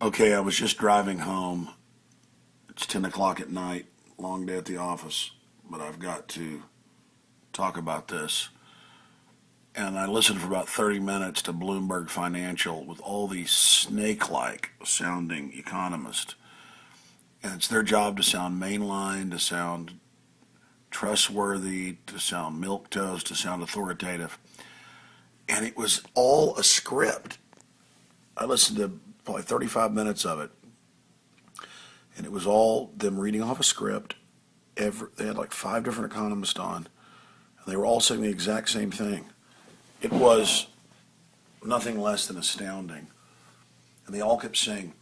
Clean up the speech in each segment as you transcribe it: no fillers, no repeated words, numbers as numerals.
Okay, I was just driving home. It's 10 o'clock at night, long day at the office, but I've got to talk about this. And I listened for about 30 minutes to Bloomberg Financial with all these snake like sounding economists. And it's their job to sound mainline, to sound trustworthy, to sound milquetoast, to sound authoritative. And it was all a script. I listened to probably 35 minutes of it, and it was all them reading off a script. They had like five different economists on, and they were all saying the exact same thing. It was nothing less than astounding. And they all kept saying,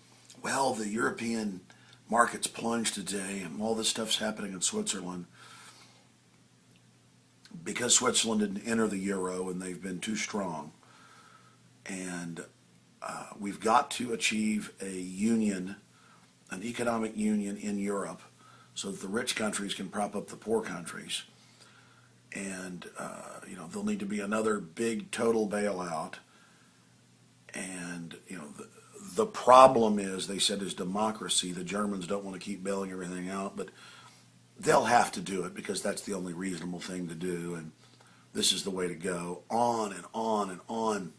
well, the European markets plunged today, and all this stuff's happening in Switzerland because Switzerland didn't enter the euro and they've been too strong. And we've got to achieve a union, an economic union in Europe, so that the rich countries can prop up the poor countries. And, there'll need to be another big total bailout. And, the problem is, they said, is democracy. The Germans don't want to keep bailing everything out, but they'll have to do it because that's the only reasonable thing to do. And this is the way to go. On and on and on.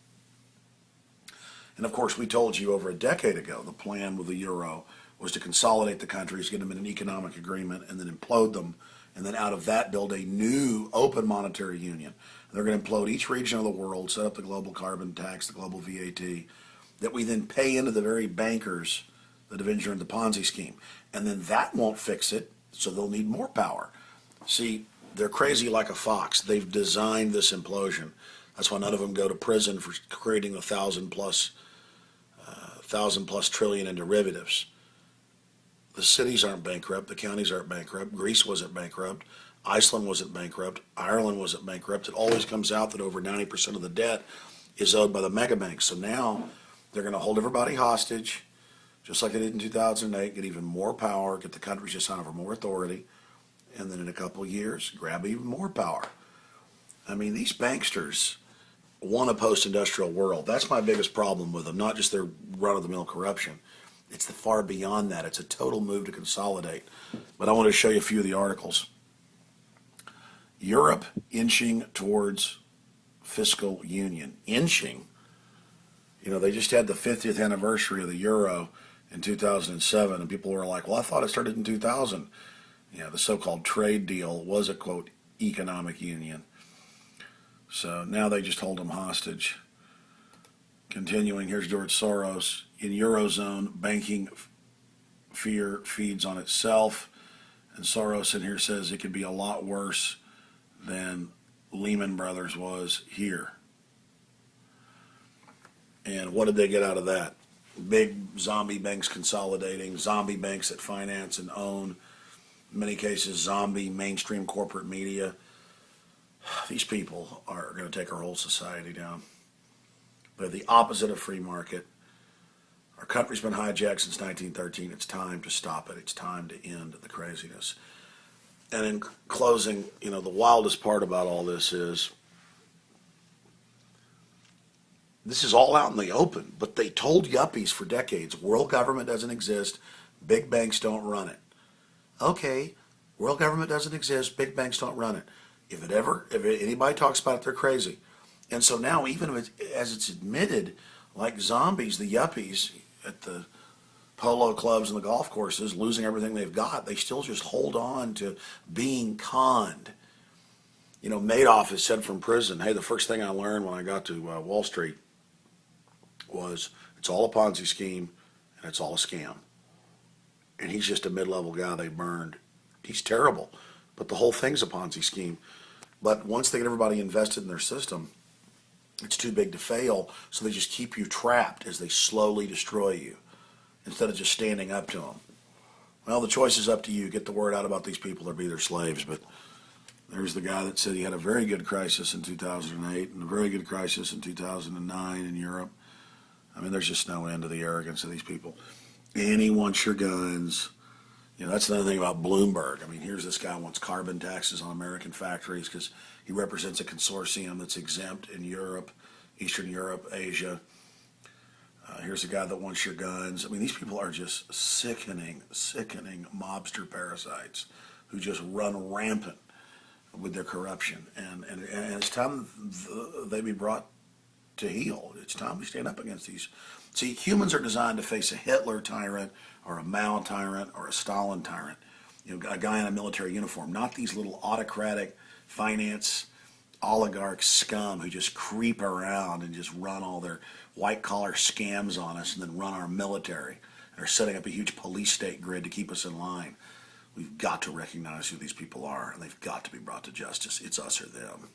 And of course, we told you over a decade ago the plan with the euro was to consolidate the countries, get them in an economic agreement, and then implode them, and then out of that build a new open monetary union. And they're going to implode each region of the world, set up the global carbon tax, the global VAT, that we then pay into the very bankers that have engineered the Ponzi scheme. And then that won't fix it, so they'll need more power. See, they're crazy like a fox. They've designed this implosion. That's why none of them go to prison for creating 1,000+ trillion in derivatives. The cities aren't bankrupt. The counties aren't bankrupt. Greece wasn't bankrupt. Iceland wasn't bankrupt. Ireland wasn't bankrupt. It always comes out that over 90% of the debt is owed by the mega banks. So now they're going to hold everybody hostage, just like they did in 2008, get even more power, get the countries to sign up for more authority, and then in a couple of years, grab even more power. I mean, these banksters want a post-industrial world. That's my biggest problem with them, not just their run-of-the-mill corruption. It's the far beyond that. It's a total move to consolidate. But I want to show you a few of the articles. Europe inching towards fiscal union. Inching? They just had the 50th anniversary of the euro in 2007, and people were like, well, I thought it started in 2000. The so-called trade deal was a, quote, economic union. So now they just hold them hostage. Continuing, here's George Soros. In Eurozone, banking fear feeds on itself. And Soros in here says it could be a lot worse than Lehman Brothers was here. And what did they get out of that? Big zombie banks consolidating, zombie banks that finance and own, in many cases, zombie mainstream corporate media. These people are going to take our whole society down. They're the opposite of free market. Our country's been hijacked since 1913. It's time to stop it. It's time to end the craziness. And in closing, the wildest part about all this is all out in the open, but they told yuppies for decades, world government doesn't exist, big banks don't run it. Okay, world government doesn't exist, big banks don't run it. If anybody talks about it, they're crazy. And so now, even as it's admitted, like zombies, the yuppies at the polo clubs and the golf courses, losing everything they've got, they still just hold on to being conned. Madoff has said from prison, hey, the first thing I learned when I got to Wall Street was it's all a Ponzi scheme and it's all a scam. And he's just a mid-level guy they burned. He's terrible, but the whole thing's a Ponzi scheme. But once they get everybody invested in their system, it's too big to fail, so they just keep you trapped as they slowly destroy you instead of just standing up to them. Well, the choice is up to you. Get the word out about these people or be their slaves. But there's the guy that said he had a very good crisis in 2008 and a very good crisis in 2009 in Europe. I mean, there's just no end to the arrogance of these people. And he wants your guns. That's another thing about Bloomberg. I mean, here's this guy who wants carbon taxes on American factories because he represents a consortium that's exempt in Europe, Eastern Europe, Asia. Here's a guy that wants your guns. I mean, these people are just sickening, sickening mobster parasites who just run rampant with their corruption. And it's time they be brought to heel. It's time we stand up against these. See, humans are designed to face a Hitler tyrant or a Mao tyrant or a Stalin tyrant. You know, a guy in a military uniform, not these little autocratic finance oligarch scum who just creep around and just run all their white collar scams on us and then run our military and are setting up a huge police state grid to keep us in line. We've got to recognize who these people are, and they've got to be brought to justice. It's us or them.